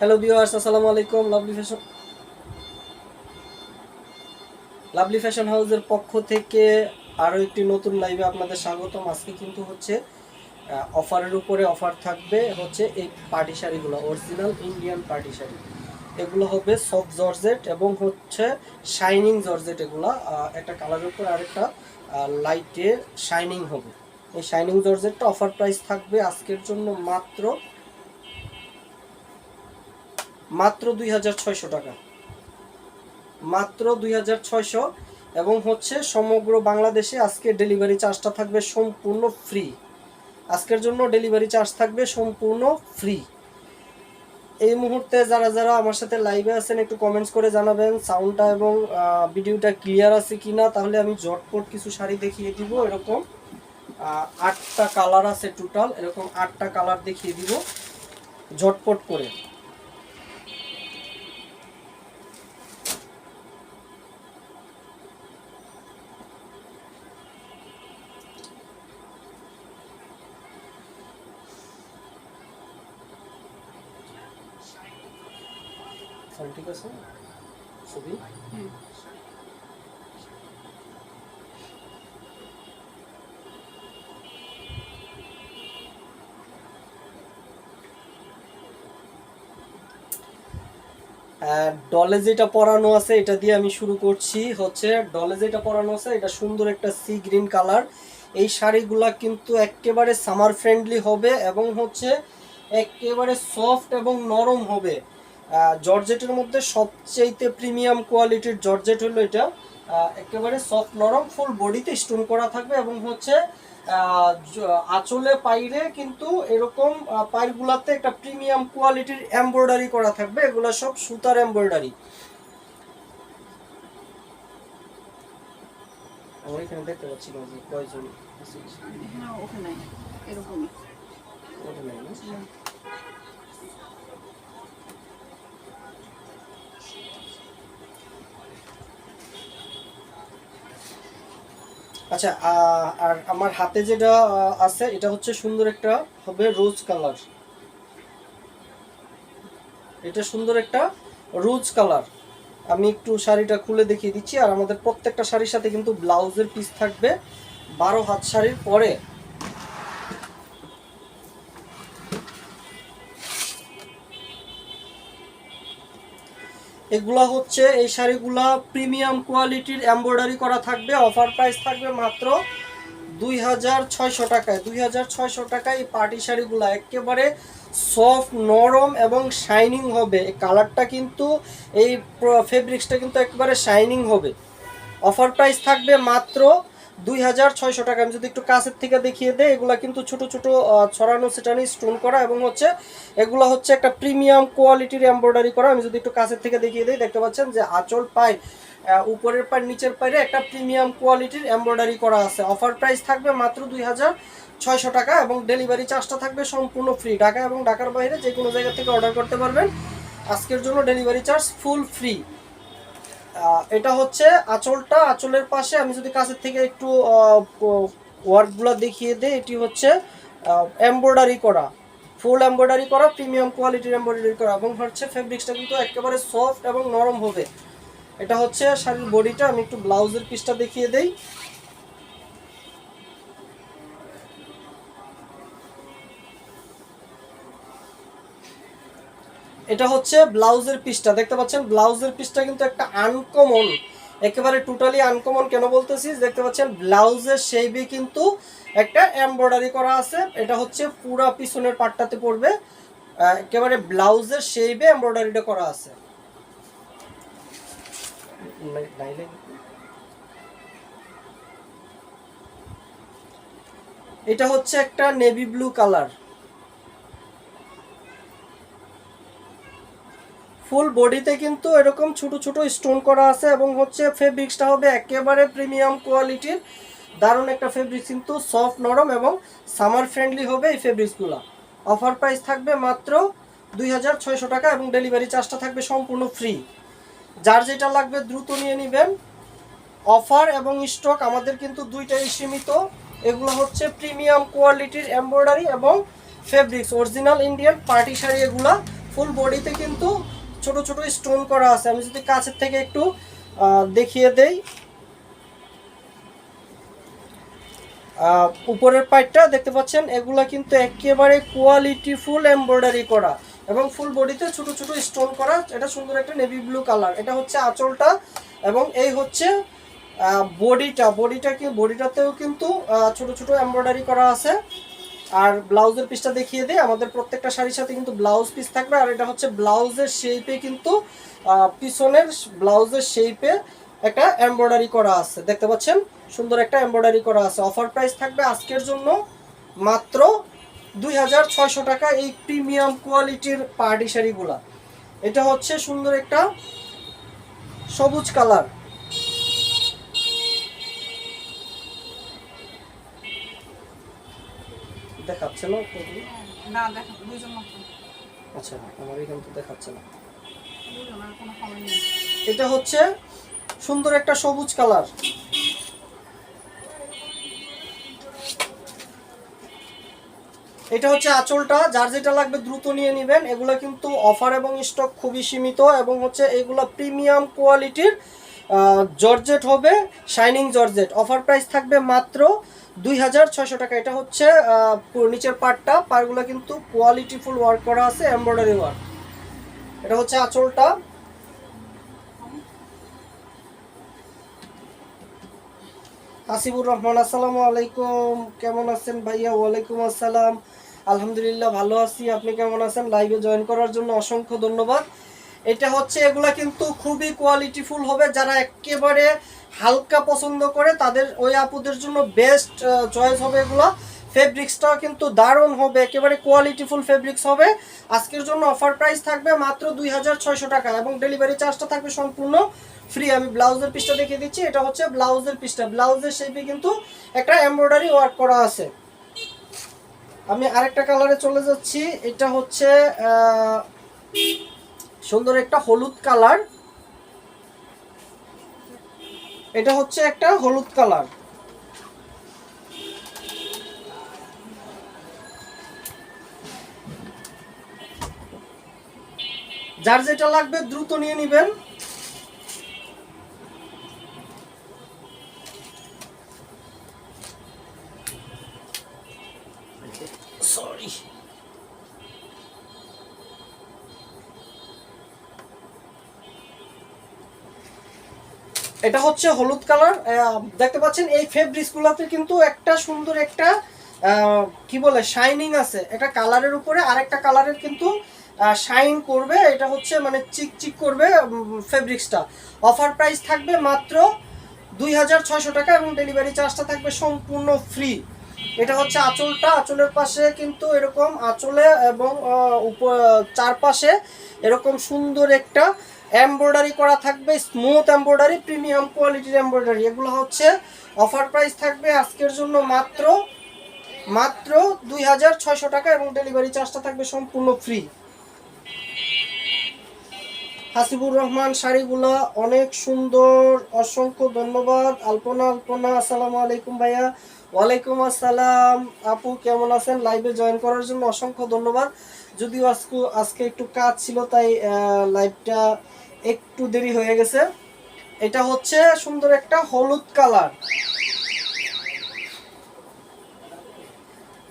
Hello viewers, আসসালামু আলাইকুম। Lovely fashion হাউসের পক্ষ থেকে আরও একটি নতুন লাইভে আপনাদের স্বাগতম। আজকে কিন্তু হচ্ছে অফারের উপরে অফার থাকবে। হচ্ছে এই পার্টি শাড়িগুলো অরিজিনাল ইন্ডিয়ান পার্টি শাড়ি, এগুলো হবে সফট জর্জেট এবং হচ্ছে শাইনিং জর্জেট। এগুলো একটা কালারের উপর আরেকটা লাইটে শাইনিং হবে। এই শাইনিং জর্জেটটা অফার প্রাইস থাকবে আজকের জন্য মাত্র 2600 টাকা, মাত্র 2600। এবং হচ্ছে সমগ্র বাংলাদেশে আজকে ডেলিভারি চার্জটা থাকবে সম্পূর্ণ ফ্রি। আজকের জন্য ডেলিভারি চার্জ থাকবে সম্পূর্ণ ফ্রি। এই মুহূর্তে যারা যারা আমার সাথে লাইভে আছেন একটু কমেন্টস করে জানাবেন সাউন্ডটা এবং ভিডিওটা ক্লিয়ার আছে কিনা, তাহলে আমি ঝটপট কিছু শাড়ি দেখিয়ে দিব। এরকম 8টা কালার আছে টোটাল, এরকম 8টা কালার দেখিয়ে দিব ঝটপট করে। ঠিক আছে ছবি। ডলে যেটা পরানো আছে এটা দিয়ে আমি শুরু করছি। হচ্ছে ডলে যেটা পরানো আছে এটা সুন্দর একটা সি গ্রিন কালার। এই শাড়িগুলা কিন্তু একেবারে সামার ফ্রেন্ডলি হবে এবং হচ্ছে একেবারে সফট এবং নরম হবে। জর্জেটের মধ্যে সবচেয়ে প্রিমিয়াম কোয়ালিটির জর্জেট হলো এটা। একেবারে সফট নরম, ফুল বডিতে স্টোন করা থাকবে এবং হচ্ছে আঁচলে পাইরে কিন্তু এরকম পাইরগুলাতে একটা প্রিমিয়াম কোয়ালিটির এমব্রয়ডারি করা থাকবে। এগুলো সব সুতার এমব্রয়ডারি। আমরা এখানে দেখতে পাচ্ছি না যে কয়জন ওখানে এরকমই আচ্ছা। আর আমার হাতে যেটা আছে এটা হচ্ছে সুন্দর একটা হবে রোজ কালার। এটা সুন্দর একটা রোজ কালার। আমি একটু শাড়িটা খুলে দেখিয়ে দিচ্ছি। আর আমাদের প্রত্যেকটা শাড়ির সাথে কিন্তু ব্লাউজের পিস থাকবে 12 হাত শাড়ির পরে। এগুলা হচ্ছে এই শাড়িগুলা প্রিমিয়াম কোয়ালিটির এমব্রয়ডারি করা থাকবে। অফার প্রাইস থাকবে মাত্র 2600 টাকায়। 2600 টাকায় এই পার্টি শাড়িগুলা একেবারে সফট নরম এবং শাইনিং হবে। এই কালারটা কিন্তু এই ফেব্রিক্সটা কিন্তু একেবারে শাইনিং হবে। অফার প্রাইস থাকবে মাত্র 2600 টাকা। আমি যদি একটু কাছের থেকে দেখিয়ে দেয়, এগুলা কিন্তু ছোট ছোট ছড়ানো ছিটানো স্টোন করা এবং হচ্ছে এগুলো হচ্ছে একটা প্রিমিয়াম কোয়ালিটির এমব্রয়ডারি করা। আমি যদি একটু কাছের থেকে দেখিয়ে দিই, দেখতে পাচ্ছেন যে আঁচল পায়, উপরের পায় নিচের পায়ে একটা প্রিমিয়াম কোয়ালিটির এমব্রয়ডারি করা আছে। অফার প্রাইস থাকবে মাত্র 2600 টাকা এবং ডেলিভারি চার্জটা থাকবে সম্পূর্ণ ফ্রি। ঢাকা এবং ঢাকার বাইরে যে কোনো জায়গা থেকে অর্ডার করতে পারবেন। আজকের জন্য ডেলিভারি চার্জ ফুল ফ্রি। এটা হচ্ছে আঁচলটা। আঁচলের পাশে আমি যদি কাছের থেকে একটু ওয়ার্কগুলো দেখিয়ে দিই, এটি হচ্ছে এমব্রয়ডারি করা, ফুল এমব্রয়ডারি করা, প্রিমিয়াম কোয়ালিটির এমব্রয়ডারি করা এবং হচ্ছে ফেব্রিক্সটা কিন্তু একেবারে সফট এবং নরম হবে। এটা হচ্ছে শাড়ির বডিটা। আমি একটু ব্লাউজের পিসটা দেখিয়ে দেই। এটা হচ্ছে ব্লাউজের পিসটা, দেখতে পাচ্ছেন ব্লাউজের পিসটা কিন্তু একটা আনকমন, একেবারে টোটালি আনকমন। কেন বলতেছি, দেখতে পাচ্ছেন ব্লাউজের শেপে কিন্তু একটা এমব্রয়ডারি করা আছে। এটা হচ্ছে পুরা পিছনের পাটটাতে পড়বে, একেবারে ব্লাউজের শেপে এমব্রয়ডারিটা করা আছে। এটা হচ্ছে একটা নেভি ব্লু কালার। ফুল বডিতে কিন্তু এরকম ছোট ছোট স্টোন করা আছে এবং হচ্ছে ফেব্রিক্সটা হবে একেবারে প্রিমিয়াম কোয়ালিটির। দারুণ একটা ফেব্রিক্স, কিন্তু সফট নরম এবং সামার ফ্রেন্ডলি হবে এই ফেব্রিক্সগুলো। অফার প্রাইস থাকবে মাত্র 2600 টাকা এবং ডেলিভারি চার্জটা থাকবে সম্পূর্ণ ফ্রি। যার যেটা লাগবে দ্রুত নিয়ে নেবেন। অফার এবং স্টক আমাদের কিন্তু দুইটাই সীমিত। এগুলো হচ্ছে প্রিমিয়াম কোয়ালিটির এমব্রয়ডারি এবং fabrics original Indian party sari. এগুলা ফুল বডিতে কিন্তু ছোট ছোট স্টোন করা আছে। আমি যদি কাছের থেকে একটু দেখিয়ে দেই, উপরের পাইটটা দেখতে পাচ্ছেন, এগুলা কিন্তু একেবারে কোয়ালিটি ফুল এমব্রয়ডারি করা এবং ফুল বডিতে ছোট ছোট স্টোন করা। এটা সুন্দর একটা নেভি ব্লু কালার। এটা হচ্ছে আঁচলটা এবং এই হচ্ছে বডিটাতেও কিন্তু ছোট ছোট এমব্রয়ডারি করা আছে। আর ব্লাউজের পিসটা দেখিয়ে দিই, আমাদের প্রত্যেকটা শাড়ির সাথে কিন্তু ব্লাউজ পিস থাকবে। আর এটা হচ্ছে ব্লাউজের শেপে কিন্তু পিছনের ব্লাউজের শেপে একটা এমব্রয়ডারি করা আছে, দেখতে পাচ্ছেন সুন্দর একটা এমব্রয়ডারি করা আছে। অফার প্রাইস থাকবে আজকের জন্য মাত্র 2600 টাকা এই প্রিমিয়াম কোয়ালিটির পার্টি শাড়িগুলা। এটা হচ্ছে সুন্দর একটা সবুজ কালার, দেখাচ্ছে না? না দেখো দুইজন মাত্র। আচ্ছা, আমার এখানে তো দেখাচ্ছে না। এটা হচ্ছে সুন্দর একটা সবুজ কালার। এটা হচ্ছে আঁচলটা, যার যেটা লাগবে দ্রুত নিয়ে নেবেন। এগুলো কিন্তু অফার এবং স্টক খুবই সীমিত এবং হচ্ছে এগুলো প্রিমিয়াম কোয়ালিটির জর্জেট হবে, শাইনিং জর্জেট। অফার প্রাইস থাকবে মাত্র 2600 টাকা। এটা হচ্ছে নিচের পারগুলো কিন্তু কোয়ালিটি ফুল ওয়ার্ক করা আছে, এমব্রয়ডারি ওয়ার্ক। এটা হচ্ছে আঁচলটা। হাসিবুর রহমান, আসসালামু আলাইকুম, কেমন আছেন ভাইয়া? ওয়ালাইকুম আসসালাম, আলহামদুলিল্লাহ ভালো আছি, আপনি কেমন আছেন? লাইভে জয়েন করার জন্য অসংখ্য ধন্যবাদ। এটা হচ্ছে এগুলা কিন্তু খুবই কোয়ালিটিফুল হবে, যারা একেবারে হালকা পছন্দ করে তাদের ওই আপুদের জন্য বেস্ট চয়েস হবে এগুলা। ফেব্রিক্সটাও কিন্তু দারুণ হবে, একেবারে কোয়ালিটিফুল ফেব্রিক্স হবে। আজকের জন্য অফার প্রাইস থাকবে মাত্র 2600 টাকা এবং ডেলিভারি চার্জটা থাকবে সম্পূর্ণ ফ্রি। আমি ব্লাউজের পিসটা দেখিয়ে দিচ্ছি। এটা হচ্ছে ব্লাউজের পিসটা, ব্লাউজের শেপে কিন্তু একটা এমব্রয়ডারি ওয়ার্ক করা আছে। আমি আরেকটা কালারে চলে যাচ্ছি। এটা হচ্ছে সুন্দর একটা হলুদ কালার। এটা হচ্ছে একটা হলুদ কালার। যার যেটা লাগবে দ্রুত নিয়ে নেবেন। সরি, এটা হচ্ছে হলুদ কালার। দেখতে পাচ্ছেন এই ফেব্রিক্স গুলাতে কিন্তু একটা সুন্দর একটা কি বলে শাইনিং আছে। একটা কালারের উপরে আরেকটা কালারের কিন্তু শাইন করবে। এটা হচ্ছে মানে চিকচিক করবে ফেব্রিক্সটা। অফার প্রাইস থাকবে মাত্র 2600 টাকা এবং ডেলিভারি চার্জটা থাকবে সম্পূর্ণ ফ্রি। এটা হচ্ছে আঁচলটা। আঁচলের পাশে কিন্তু এরকম আঁচলে এবং চারপাশে এরকম সুন্দর একটা এমব্রয়ডারি করা থাকবে, স্মুথ এমব্রয়ডারি, প্রিমিয়াম কোয়ালিটির এমব্রয়ডারি। এগুলো হচ্ছে অফার প্রাইস থাকবে আজকের জন্য মাত্র 2600 টাকা এবং ডেলিভারি চার্জটা থাকবে সম্পূর্ণ ফ্রি। হাসিবুর রহমান, শাড়িগুলো অনেক সুন্দর, অসংখ্য ধন্যবাদ। আলপনা আসসালামু আলাইকুম ভাইয়া। ওয়ালাইকুম আসসালাম আপু, কেমন আছেন? লাইভে জয়েন করার জন্য অসংখ্য ধন্যবাদ। যদিও আজকে একটু কাজ ছিল তাই লাইভটা একটু দেরি হয়ে গেছে। এটা হচ্ছে সুন্দর একটা হলুদ কালার।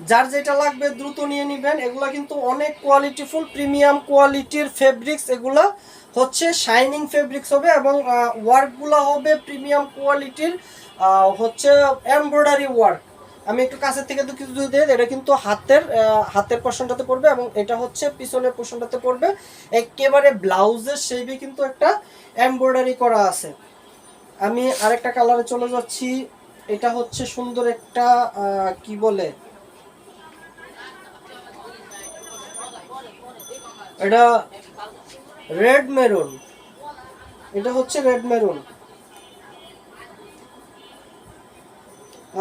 যার যেটা লাগবে দ্রুত নিয়ে নেবেন। এগুলা কিন্তু অনেক কোয়ালিটিফুল প্রিমিয়াম কোয়ালিটির ফেব্রিক্স। এগুলা হচ্ছে শাইনিং ফেব্রিক্স হবে এবং ওয়ার্কগুলো হবে প্রিমিয়াম কোয়ালিটির, হচ্ছে এমব্রয়ডারি ওয়ার্ক। আমি একটু কাছের থেকে কিছু দিই। এটা কিন্তু হাতের পোর্শনটাতে পড়বে এবং এটা হচ্ছে পিছনের পোর্শনটাতে পড়বে। একেবারে ব্লাউজের শেপে কিন্তু একটা এমব্রয়ডারি করা আছে। আমি আরেকটা কালারে চলে যাচ্ছি। এটা হচ্ছে সুন্দর একটা কি বলে, এটা রেড মেরুন। এটা হচ্ছে রেড মেরুন।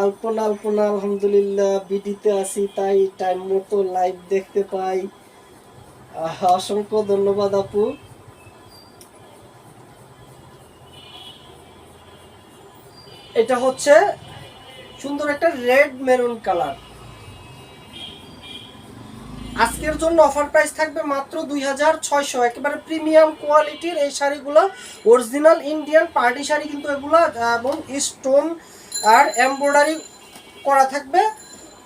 আলপনা আলহামদুলিল্লাহ বিডিতে আছি তাই টাইম মতো লাইভ দেখতে পাই। অসংখ্য ধন্যবাদ আপু। এটা হচ্ছে সুন্দর একটা রেড মেরুন কালার। আজকের জন্য অফার প্রাইস থাকবে মাত্র 2600। একেবারে প্রিমিয়াম কোয়ালিটির এই শাড়িগুলো, অরিজিনাল ইন্ডিয়ান পার্টি শাড়ি কিন্তু এগুলো, এবং স্টোন আর এমব্রয়ডারি করা থাকবে।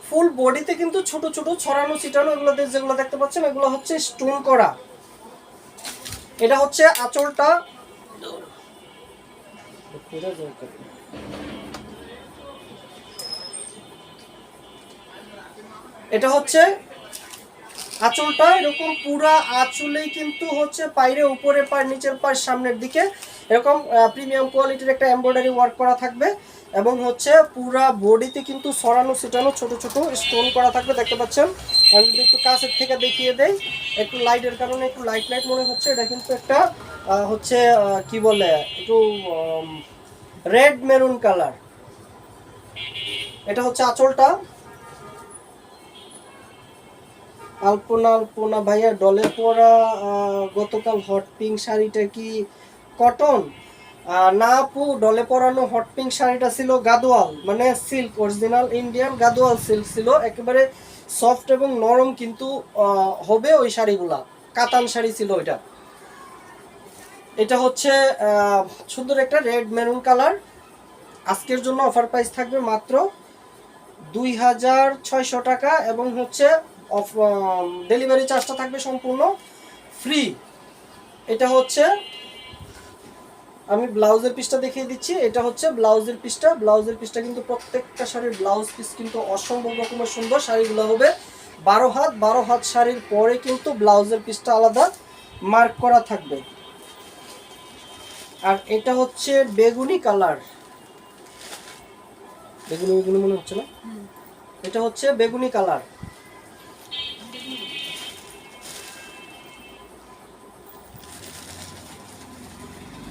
ফুল বডিতে কিন্তু ছোট ছোট ছড়ানো ছিটানো এগুলো যেগুলো দেখতে পাচ্ছেন এগুলো হচ্ছে স্টোন করা। এটা হচ্ছে আঁচলটা, এটা হচ্ছে আঁচলটা, এরকম পুরা আঁচলেই কিন্তু হচ্ছে পাইরে উপরে পার নিচের পার সামনের দিকে এরকম প্রিমিয়াম কোয়ালিটির একটা এমব্রয়ডারি ওয়ার্ক করা থাকবে, এবং হচ্ছে পুরা বডিতে কিন্তু ছড়ানো ছিটানো ছোট ছোট স্টোন করা থাকবে দেখতে পাচ্ছেন। আমি যদি একটু কাছের থেকে দেখিয়ে দেই, একটু লাইটের কারণে একটু লাইট লাইট মনে হচ্ছে। এটা কিন্তু একটা হচ্ছে কি বলে একটু রেড মেরুন কালার। এটা হচ্ছে আঁচলটা। আলপনা আলপনা ভাইয়া ডলে পরা গতকাল হট পিঙ্ক শাড়িটা কি কটন? না আপু, ডলে পরানো হট পিঙ্ক শাড়িটা ছিল গাদোয়াল, মানে silk, original Indian Gadwal silk ছিল, একেবারে সফট এবং নরম কিন্তু হবে ওই শাড়িগুলা, কাতান শাড়ি ছিল ওইটা। এটা হচ্ছে সুন্দর একটা রেড মেরুন কালার। আজকের জন্য অফার প্রাইস থাকবে মাত্র 2600 টাকা, এবং হচ্ছে ডেলিভারি চার্জটা থাকবে সম্পূর্ণ ফ্রি। এটা হচ্ছে, আমি ব্লাউজের পিসটা দেখিয়ে দিচ্ছি। এটা হচ্ছে ব্লাউজের পিসটা। ব্লাউজের পিসটা কিন্তু প্রত্যেকটা শাড়ির ব্লাউজ পিস কিন্তু অসম্ভব রকমের সুন্দর। শাড়িগুলো হবে 12 হাত। 12 হাত শাড়ির পরে কিন্তু ব্লাউজের পিসটা আলাদা মার্ক করা থাকবে। আর এটা হচ্ছে বেগুনি কালার, বেগুনি বেগুনি মনে হচ্ছে না, এটা হচ্ছে বেগুনি কালার।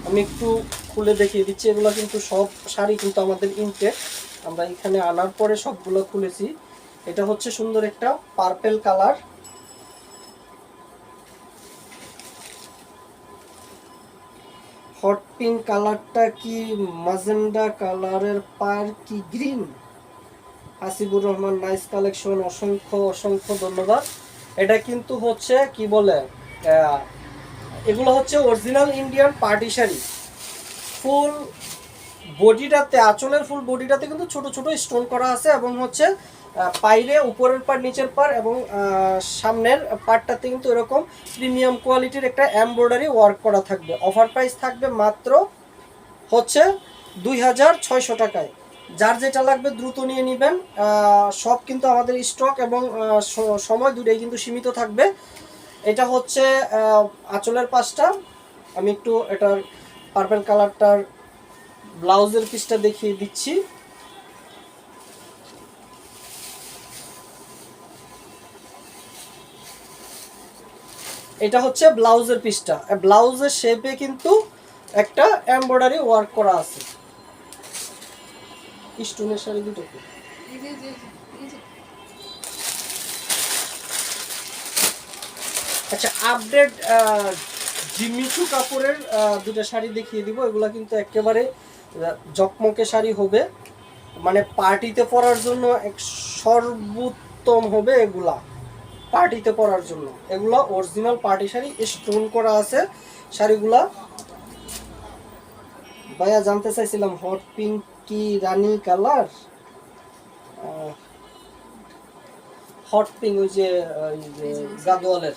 আমি একটু খুলে দেখিয়ে দিচ্ছি। এগুলো কিন্তু সব শাড়ি কিন্তু আমাদের ইনটেক, আমরা এখানে আনার পরে সবগুলো খুলেছি। এটা হচ্ছে সুন্দর একটা পার্পেল কালার। হট পিঙ্ক কালারটা কি মাজেন্ডা কালারের পার কি green? Hasibur Rahman, nice collection, অসংখ্য অসংখ্য ধন্যবাদ। এটা কিন্তু হচ্ছে কি বলে এগুলো হচ্ছে অরিজিনাল ইন্ডিয়ান পার্টি শাড়ি। ফুল বডিটাতে, আঁচলের ফুল বডিটাতে কিন্তু ছোট ছোট স্টোন করা আছে, এবং হচ্ছে পাইরে উপরের পার নিচের পার এবং সামনের পার্টটাতে কিন্তু এরকম প্রিমিয়াম কোয়ালিটির একটা এমব্রয়ডারি ওয়ার্ক করা থাকবে। অফার প্রাইস থাকবে মাত্র হচ্ছে 2600 টাকায়। যার যেটা লাগবে দ্রুত নিয়ে নেবেন। সব কিন্তু আমাদের স্টক এবং সময় দুটোই কিন্তু সীমিত থাকবে। এটা হচ্ছে আঁচলের পাশটা। আমি একটু এটার পার্পল কালারটার ব্লাউজের পিসটা দেখিয়ে দিচ্ছি। এটা হচ্ছে ব্লাউজের পিসটা। ব্লাউজের শেপে কিন্তু একটা এমব্রয়ডারি ওয়ার্ক করা আছে। স্টোনের শাড়ি দুটো আচ্ছা, আপডেট জিমিচু কাপড়ের দুটো শাড়ি দেখিয়ে দিব। এগুলা কিন্তু একেবারে জকমকে শাড়ি হবে, মানে পার্টিতে পরার জন্য এক সর্বোত্তম হবে এগুলা, পার্টিতে পরার জন্য। এগুলা অরিজিনাল পার্টি শাড়ি, স্টোন করা আছে শাড়িগুলা। ভাইয়া জানতে চাইছিলাম হট পিঙ্ক কি রানী কালার? হট পিঙ্ক ওই যে গাদোয়ালের,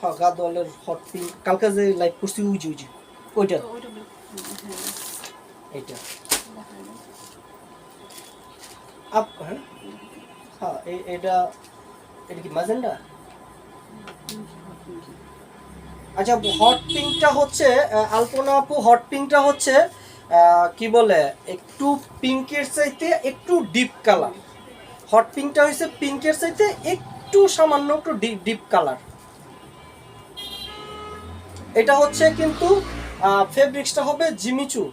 হ্যাঁ গাদোয়ালের হট পিঙ্ক, কালকে যে লাইভ করছি ওই যে ওইটা, এইটা আপ, হ্যাঁ হ্যাঁ এটা এটা কি ম্যাজেন্ডা? আচ্ছা, হট পিঙ্কটা হচ্ছে আলপনা আপু, হট পিঙ্কটা হচ্ছে কি বলে একটু পিঙ্কের চাইতে একটু ডিপ কালার। হট পিঙ্কটা হচ্ছে পিঙ্কের চাইতে একটু সামান্য একটু ডিপ কালার। এটা হচ্ছে কিন্তু ফেব্রিক্সটা হবে জিমিচু,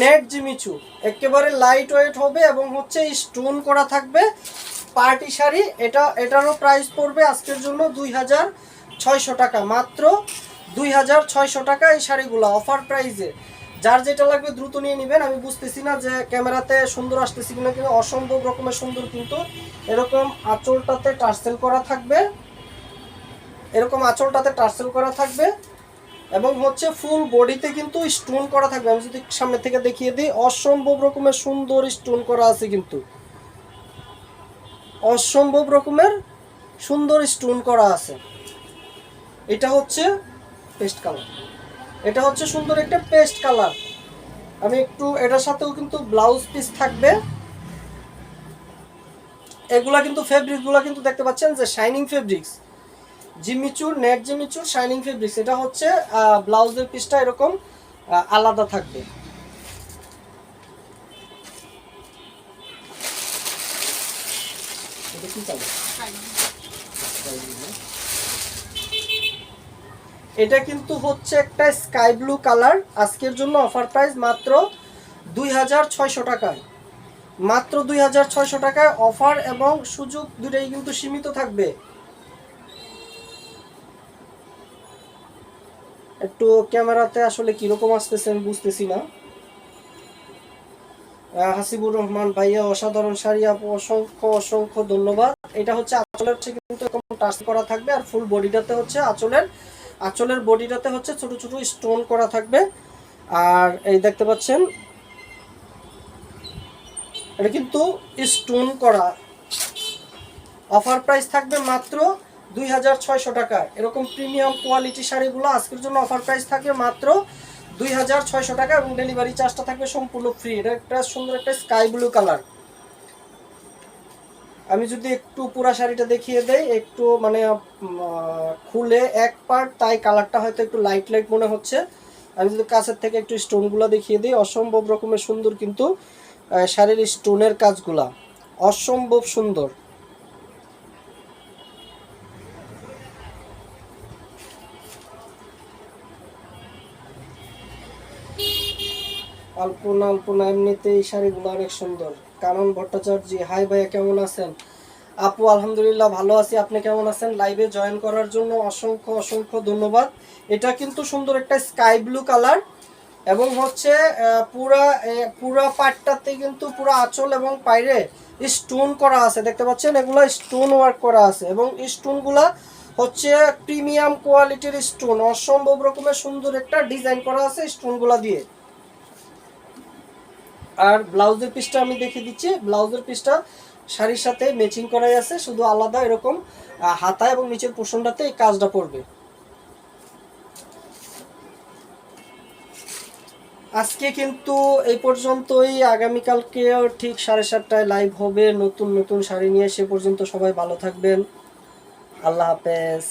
নেট জিমিচু, একেবারে লাইট ওয়েট হবে, এবং হচ্ছে স্টোন করা থাকবে পার্টি শাড়ি। এটারও প্রাইস পড়বে আজকের জন্য 2600 টাকা, মাত্র 2600 টাকা এই শাড়িগুলো অফার প্রাইসে। যার যেটা লাগবে দ্রুত নিয়ে নেবেন। আমি বুঝতেছি না যে ক্যামেরাতে সুন্দর আসতেছি কিনা, কিন্তু অসম্ভব রকমের সুন্দর। কিন্তু এরকম আঁচলটাতে টার্সেল করা থাকবে, এরকম আঁচলটাতে টার্সেল করা থাকবে এবং হচ্ছে ফুল বডিতে কিন্তু স্টোন করা থাকবে। আমি যদি সামনে থেকে দেখিয়ে দিই, অসম্ভব রকমের সুন্দর স্টোন করা আছে, কিন্তু অসম্ভব রকমের সুন্দর স্টোন করা আছে। এটা হচ্ছে পেস্ট কালার, এটা হচ্ছে সুন্দর একটা পেস্ট কালার। আমি একটু এটার সাথেও কিন্তু ব্লাউজ পিস থাকবে। এগুলা কিন্তু ফেব্রিকগুলো কিন্তু দেখতে পাচ্ছেন যে shining fabrics, Jimmy Choo net Jimmy Choo shining fabrics. এটা হচ্ছে ব্লাউজের পিসটা এরকম আলাদা থাকবে। এটা কি কালার? এটা কিন্তু হচ্ছে একটা স্কাই ব্লু কালার। আজকের জন্য অফার প্রাইস মাত্র 2600 টাকায়, মাত্র 2600 টাকায় অফার এবং সুযোগ দুটাই কিন্তু সীমিত থাকবে। একটু ক্যামেরাতে আসলে কিরকম আসতেছে আমি বুঝতেছি না। হাসিবুর রহমান ভাইয়া, অসাধারণ শাড়ি আপু, অসংখ্য অসংখ্য ধন্যবাদ। এটা হচ্ছে আঁচলের থেকে কিন্তু এরকম টাচ করা থাকবে, আর ফুল বডিটাতে হচ্ছে আঁচলের বডিটাতে হচ্ছে ছোট ছোট স্টোন করা থাকবে। আর এই দেখতে পাচ্ছেন এটা কিন্তু স্টোন করা। অফার প্রাইস থাকবে মাত্র 2600 টাকা। এরকম প্রিমিয়াম কোয়ালিটি শাড়িগুলো আজকের জন্য অফার প্রাইস থাকবে মাত্র 2600 টাকা এবং ডেলিভারি চার্জটা থাকবে সম্পূর্ণ ফ্রি। এটা একটা সুন্দর একটা স্কাই ব্লু কালার। আমি যদি একটু পুরা শাড়িটা দেখিয়ে দেই, একটু মানে খুলে এক পার্ট, তাই কালারটা হয়তো একটু লাইট লাইট মনে হচ্ছে। আমি যদি কাছের থেকে একটু স্টোনগুলো দেখিয়ে দিই, অসম্ভব রকমের সুন্দর কিন্তু শাড়ির স্টোনের কাজগুলা অসম্ভব সুন্দর। আলপনা আলপনা এমনিতে এই শাড়িগুলো অনেক সুন্দর। কানন ভট্টাচার্য, হাই ভাইয়া কেমন আছেন? আপু আলহামদুলিল্লাহ ভালো আছি, আপনি কেমন আছেন? লাইভে জয়েন করার জন্য অসংখ্য অসংখ্য ধন্যবাদ। এটা কিন্তু সুন্দর একটা স্কাই ব্লু কালার এবং হচ্ছে পুরা পাটটাতে কিন্তু পুরো আঁচল এবং পায়রে স্টোন করা আছে, দেখতে পাচ্ছেন এগুলো স্টোন ওয়ার্ক করা আছে এবং স্টোনগুলা হচ্ছে প্রিমিয়াম কোয়ালিটির স্টোন। অসম্ভব রকমের সুন্দর একটা ডিজাইন করা আছে স্টোনগুলা দিয়ে। আর ব্লাউজের পিসটা আমি দেখিয়ে দিচ্ছি। ব্লাউজের পিসটা শাড়ির সাথে ম্যাচিং করাই আছে, শুধু আলাদা এরকম হাতা এবং নিচের পোর্শনটাতে এই কাজটা পড়বে। আজকে কিন্তু এই পর্যন্তই। আগামীকালকেও ঠিক 7:30টায় লাইভ হবে নতুন নতুন শাড়ি নিয়ে। সে পর্যন্ত সবাই ভালো থাকবেন। আল্লাহ হাফেজ।